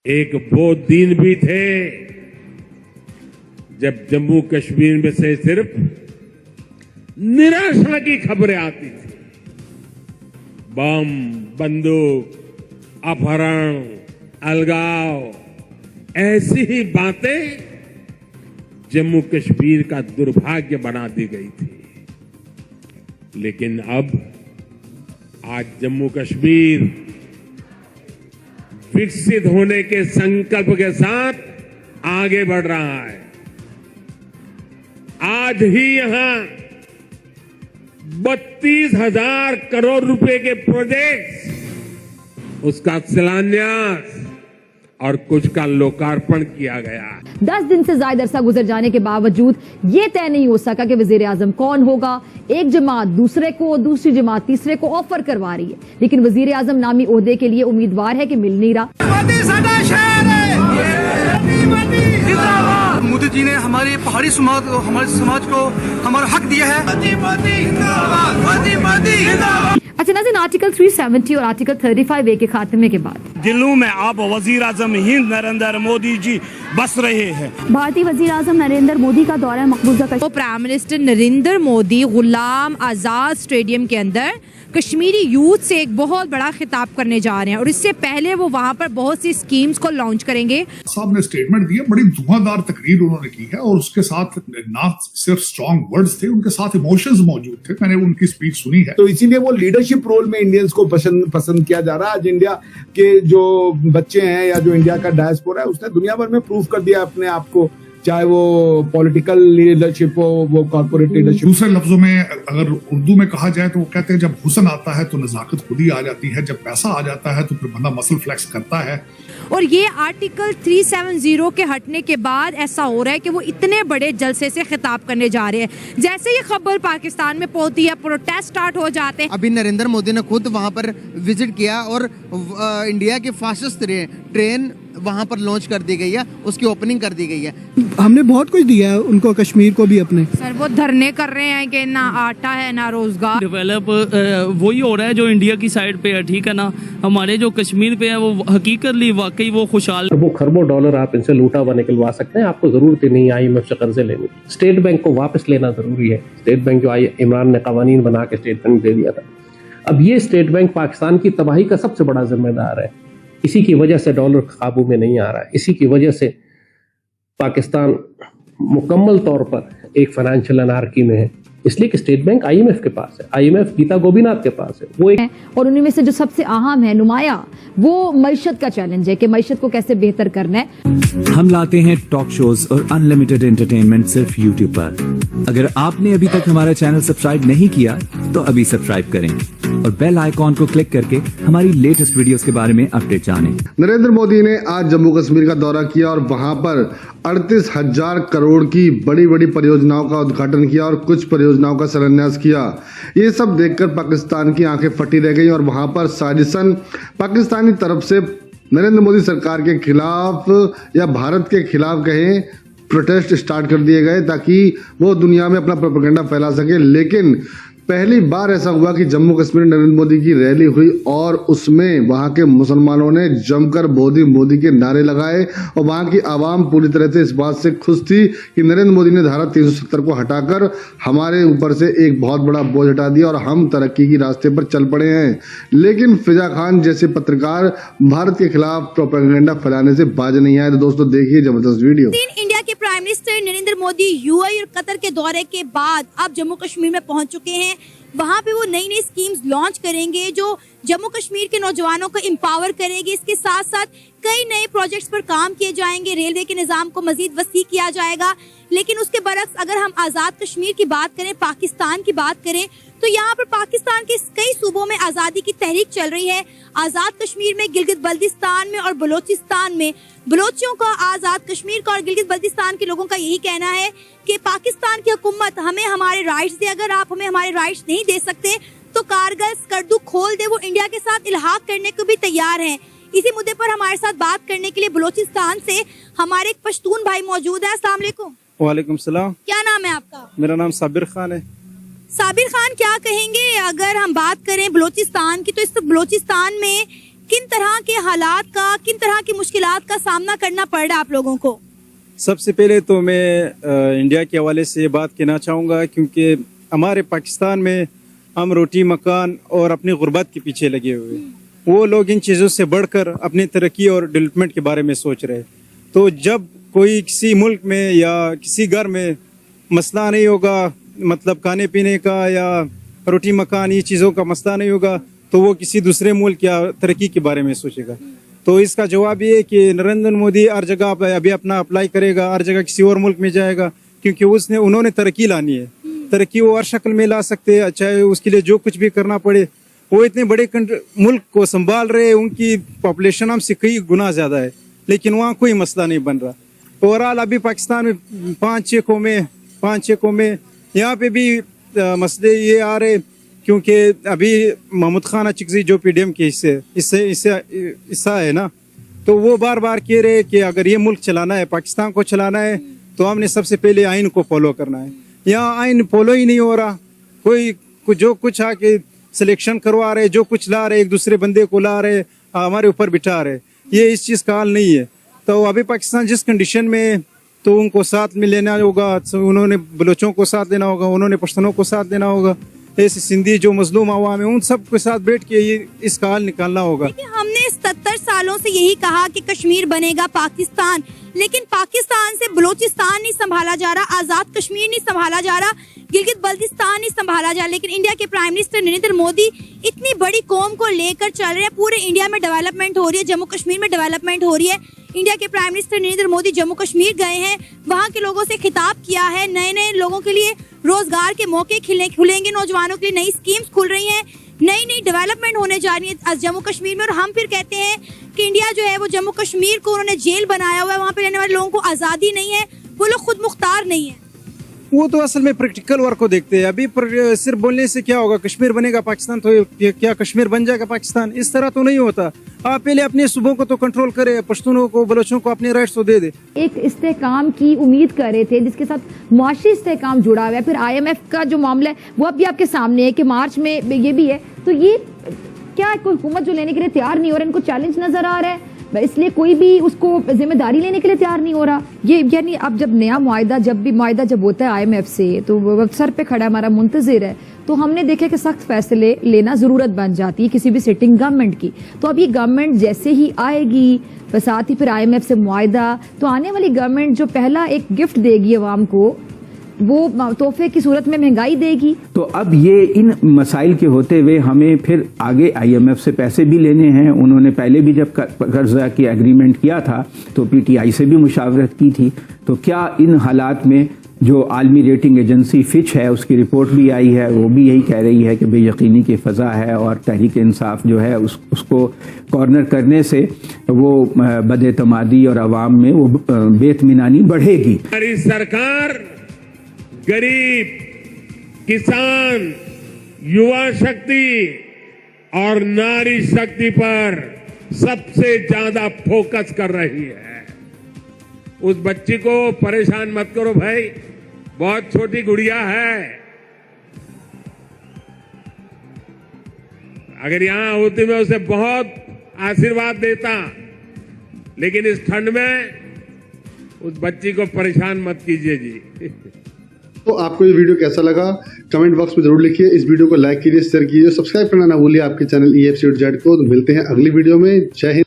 एक वो दिन भी थे जब जम्मू कश्मीर में से सिर्फ निराशा की खबरें आती थी। बम, बंदूक, अपहरण, अलगाव, ऐसी ही बातें जम्मू कश्मीर का दुर्भाग्य बना दी गई थी। लेकिन अब आज जम्मू कश्मीर विकसित होने के संकल्प के साथ आगे बढ़ रहा है। आज ही यहां 32,000 करोड़ रुपए के प्रोजेक्ट, उसका शिलान्यास और कुछ का लोकार्पण किया गया। 10 दिन से ज्यादा अरसा गुजर जाने के बावजूद ये तय नहीं हो सका कि वजीर आजम कौन होगा। एक जमात दूसरे को, दूसरी जमात तीसरे को ऑफर करवा रही है, लेकिन वजीर आजम नामी ओहदे के लिए उम्मीदवार है कि मिल नहीं रहा। मोदी जी ने हमारे पहाड़ी समाज को हमारा हक दिया है। अच्छा नाज़रीन, आर्टिकल 370 और आर्टिकल 35A के खात्मे के बाद दिल्ली में अब वजीर आजम हिंद नरेंद्र मोदी जी बस रहे हैं। भारतीय वजीर आजम नरेंद्र मोदी का दौरा मकबूजा तो प्राइम मिनिस्टर नरेंद्र मोदी गुलाम आजाद स्टेडियम के अंदर कश्मीरी यूथ से एक बहुत बड़ा खिताब करने जा रहे हैं और इससे पहले वो वहां पर बहुत सी स्कीम्स को लॉन्च करेंगे। साहब ने स्टेटमेंट दिया, बड़ी धुआंधार तकरीर उन्होंने की है और उसके साथ ना सिर्फ स्ट्रॉन्ग वर्ड्स थे, उनके साथ इमोशंस मौजूद थे। मैंने उनकी स्पीच सुनी है। तो इसीलिए वो लीडरशिप रोल में इंडियंस को पसंद किया जा रहा है। आज इंडिया के जो बच्चे हैं या जो इंडिया का डायस्पोरा है, उसने दुनिया भर में प्रूव कर दिया अपने आप को, चाहे वो पॉलिटिकल लीडरशिप हो, वो कॉर्पोरेट लीडरशिप। दूसरे लफ्जों में अगर उर्दू में कहा जाए तो वो कहते हैं जब हुस्न आता है तो नजाकत खुद ही आ जाती है, जब पैसा आ जाता है तो फिर बंदा मसल फ्लेक्स करता है। और ये आर्टिकल 370 के हटने के बाद ऐसा हो रहा है कि वो इतने बड़े जलसे से खिताब करने जा रहे हैं। जैसे ये खबर पाकिस्तान में पहुंचती है, प्रोटेस्ट स्टार्ट हो जाते हैं। अभी नरेंद्र मोदी ने खुद वहां पर विजिट किया और इंडिया के फास्टेस्ट ट्रेन वहां पर लॉन्च कर दी गई है, उसकी ओपनिंग कर दी गई है। हमने बहुत कुछ दिया है उनको, कश्मीर को भी अपने। सर वो धरने कर रहे हैं कि ना आटा है ना रोजगार। डेवलप वही हो रहा है जो इंडिया की साइड पे है, ठीक है ना। हमारे जो कश्मीर पे है वो हकीकतली वाकई वो खुशहाल। वो खरबों डॉलर आप इनसे लूटा हुआ निकलवा सकते हैं, आपको जरूरत ही नहीं IMF से कर्जे लेने की। स्टेट बैंक को वापस लेना जरूरी है। स्टेट बैंक जो इमरान ने कवानीन बना के स्टेट बैंक दे दिया था, अब ये स्टेट बैंक पाकिस्तान की तबाही का सबसे बड़ा जिम्मेदार है। इसी की वजह से डॉलर काबू में नहीं आ रहा है, इसी की वजह से पाकिस्तान मुकम्मल तौर पर एक फाइनेंशियल अनार्की में है, इसलिए कि स्टेट बैंक IMF के पास है, IMF गीता गोपीनाथ के पास है। वो और उन्हीं में से जो सबसे अहम है, नुमाया, वो मईशत का चैलेंज है कि मईशत को कैसे बेहतर करना है। हम लाते हैं टॉक शोज और अनलिमिटेड एंटरटेनमेंट सिर्फ YouTube पर। अगर आपने अभी तक हमारा चैनल सब्सक्राइब नहीं किया तो अभी सब्सक्राइब करें और बेल आइकॉन को क्लिक करके हमारी लेटेस्ट वीडियोस के बारे में अपडेट जानें। नरेंद्र मोदी ने आज जम्मू कश्मीर का दौरा किया और वहां पर 38,000 करोड़ की बड़ी बड़ी परियोजनाओं का उद्घाटन किया और कुछ परियोजनाओं का शिलान्यास किया। ये सब देखकर पाकिस्तान की आंखें फटी रह गई और वहां पर साजिशन पाकिस्तानी तरफ से नरेंद्र मोदी सरकार के खिलाफ या भारत के खिलाफ कहें प्रोटेस्ट स्टार्ट कर दिए गए ताकि वो दुनिया में अपना प्रोपेगेंडा फैला सके। लेकिन पहली बार ऐसा हुआ कि जम्मू कश्मीर नरेंद्र मोदी की रैली हुई और उसमें वहां के मुसलमानों ने जमकर मोदी मोदी के नारे लगाए और वहां की आवाम पूरी तरह से इस बात से खुश थी कि नरेंद्र मोदी ने धारा 370 को हटाकर हमारे ऊपर से एक बहुत बड़ा बोझ हटा दिया और हम तरक्की की रास्ते पर चल पड़े हैं। लेकिन फिजा खान जैसे पत्रकार भारत के खिलाफ प्रोपेगेंडा फैलाने से बाज नहीं आए। तो दोस्तों देखिए जबरदस्त वीडियो। इंडिया के prime minister Narendra Modi UAE और कतर के दौरे के बाद अब जम्मू कश्मीर में पहुंच चुके हैं। वहां पे वो नई नई स्कीम्स लॉन्च करेंगे जो जम्मू कश्मीर के नौजवानों को एम्पावर करेगी। इसके साथ साथ कई नए प्रोजेक्ट्स पर काम किए जाएंगे, रेलवे के निजाम को मजीद वसी किया जाएगा। लेकिन उसके बरक्स अगर हम आज़ाद कश्मीर की बात करें, पाकिस्तान की बात करें, तो यहाँ पर पाकिस्तान के कई सूबों में आज़ादी की तहरीक चल रही है। आज़ाद कश्मीर में, गिलगित बल्तिस्तान में और बलोचिस्तान में बलोचियों का, आज़ाद कश्मीर का और गिलगित बल्तिस्तान के लोगों का यही कहना है कि पाकिस्तान की हुकूमत हमें हमारे राइट्स दे। अगर आप हमें हमारे राइट्स नहीं दे सकते तो कारगिल स्कर्दू खोल दे। वो इंडिया के साथ इल्हाक करने को भी तैयार हैं। इसी मुद्दे पर हमारे साथ बात करने के लिए बलोचिस्तान से हमारे एक पश्तून भाई मौजूद है। अस्सलाम वालेकुम। वालेकुम सलाम। क्या नाम है आपका? मेरा नाम साबिर खान है। साबिर खान, क्या कहेंगे अगर हम बात करें बलोचिस्तान की, तो इस बलोचिस्तान में किन तरह के हालात का, किन तरह की मुश्किलात का सामना करना पड़ रहा है आप लोगों को? सबसे पहले तो मैं इंडिया के हवाले से ये बात कहना चाहूँगा, क्योंकि हमारे पाकिस्तान में हम रोटी मकान और अपनी गुर्बत के पीछे लगे हुए, वो लोग इन चीज़ों से बढ़कर अपनी तरक्की और डेवलपमेंट के बारे में सोच रहे। तो जब कोई किसी मुल्क में या किसी घर में मसला नहीं होगा, मतलब खाने पीने का या रोटी मकान ये चीज़ों का मसला नहीं होगा, तो वो किसी दूसरे मुल्क या तरक्की के बारे में सोचेगा। तो इसका जवाब ये है कि नरेंद्र मोदी हर जगह अभी अपना अप्लाई करेगा, हर जगह किसी और मुल्क में जाएगा, क्योंकि उन्होंने तरक्की लानी है। तरक्की वो हर शक्ल में ला सकते हैं, चाहे उसके लिए जो कुछ भी करना पड़े। वो इतने बड़े मुल्क को संभाल रहे हैं, उनकी पॉपुलेशन हमसे कई गुना ज़्यादा है, लेकिन वहाँ कोई मसला नहीं बन रहा। ओवरऑल अभी पाकिस्तान में 5-6 कौमें यहाँ पे भी मसले ये आ रहे, क्योंकि अभी महमूद खान अचकजी जो PDM के हिस्सा है ना, तो वो बार बार कह रहे कि अगर ये मुल्क चलाना है, पाकिस्तान को चलाना है, तो हमने सबसे पहले आइन को फॉलो करना है। यहाँ आइन फॉलो ही नहीं हो रहा। कोई जो कुछ आके सिलेक्शन करवा रहे, जो कुछ ला रहे, एक दूसरे बंदे को ला रहे, हमारे ऊपर बिठा रहे। ये इस चीज़ का हाल नहीं है। तो अभी पाकिस्तान जिस कंडीशन में, तो उनको साथ में लेना होगा, उन्होंने बलोचों को साथ लेना होगा, उन्होंने पश्तूनों को साथ लेना होगा, ऐसे सिंधी जो मजलूम अवाम है उन सब के साथ बैठ के ये इसका हल निकालना होगा। हमने 70 सालों से यही कहा कि कश्मीर बनेगा पाकिस्तान, लेकिन पाकिस्तान से बलोचिस्तान नहीं संभाला जा रहा, आजाद कश्मीर नहीं संभाला जा रहा, गिलगित बल्तिस्तान नहीं संभाला जा रहा। लेकिन इंडिया के प्राइम मिनिस्टर नरेंद्र मोदी इतनी बड़ी कौम को लेकर चल रहे हैं। पूरे इंडिया में डेवलपमेंट हो रही है, जम्मू कश्मीर में डेवलपमेंट हो रही है। इंडिया के प्राइम मिनिस्टर नरेंद्र मोदी जम्मू कश्मीर गए हैं, वहाँ के लोगों से खिताब किया है, नए नए लोगों के लिए रोजगार के मौके खुलेंगे, नौजवानों के लिए नई स्कीम्स खुल रही हैं, नई डेवलपमेंट होने जा रही है जम्मू कश्मीर में। और हम फिर कहते हैं कि इंडिया जो है वो जम्मू कश्मीर को उन्होंने जेल बनाया हुआ है, वहाँ पे रहने वाले लोगों को आज़ादी नहीं है, वो लोग खुद मुख्तार नहीं है। वो तो असल में प्रैक्टिकल वर्क को देखते हैं। अभी सिर्फ बोलने से क्या होगा, कश्मीर बनेगा पाकिस्तान, तो क्या कश्मीर बन जाएगा पाकिस्तान? इस तरह तो नहीं होता। आप पहले अपने सूबों को तो कंट्रोल करें, पश्तूनों को, बलोचों को अपने राइट्स तो दे दे। एक इस्तेहकाम की उम्मीद कर रहे थे जिसके साथ मुआशी इस्तेहकाम जुड़ा हुआ है। फिर IMF का जो मामला है वो अब भी आपके सामने है कि मार्च में ये भी है। तो ये क्या कोई हुकूमत जो लेने के लिए तैयार नहीं हो रहा, इनको चैलेंज नजर आ रहा है, इसलिए कोई भी उसको जिम्मेदारी लेने के लिए तैयार नहीं हो रहा। ये यानी अब जब नया मुआहिदा जब होता है IMF से, तो वो सर पे खड़ा हमारा मुंतजिर है, तो हमने देखा कि सख्त फैसले लेना जरूरत बन जाती है किसी भी सिटिंग गवर्नमेंट की। तो अब ये गवर्नमेंट जैसे ही आएगी, साथ ही फिर IMF से मुआहिदा, तो आने वाली गवर्नमेंट जो पहला एक गिफ्ट देगी अवाम को, वो तोहफे की सूरत में महंगाई देगी। तो अब ये इन मसाइल के होते हुए हमें फिर आगे IMF से पैसे भी लेने हैं। उन्होंने पहले भी जब कर्जा की एग्रीमेंट किया था तो PTI से भी मुशावरत की थी। तो क्या इन हालात में जो आलमी रेटिंग एजेंसी फिच है, उसकी रिपोर्ट भी आई है, वो भी यही कह रही है कि बेयकीनी की फ़ज़ा है और तहरीक इंसाफ जो है उसको कॉर्नर करने से वो बदएतमादी और आवाम में वो बेइत्मीनानी बढ़ेगी। हमारी सरकार गरीब, किसान, युवा शक्ति और नारी शक्ति पर सबसे ज्यादा फोकस कर रही है। उस बच्ची को परेशान मत करो भाई, बहुत छोटी गुड़िया है। अगर यहां होती मैं उसे बहुत आशीर्वाद देता, लेकिन इस ठंड में उस बच्ची को परेशान मत कीजिए जी। तो आपको ये वीडियो कैसा लगा कमेंट बॉक्स में जरूर लिखिए। इस वीडियो को लाइक कीजिए, शेयर कीजिए, सब्सक्राइब करना ना भूलिए आपके चैनल EFC को। तो मिलते हैं अगली वीडियो में। जय हिंद।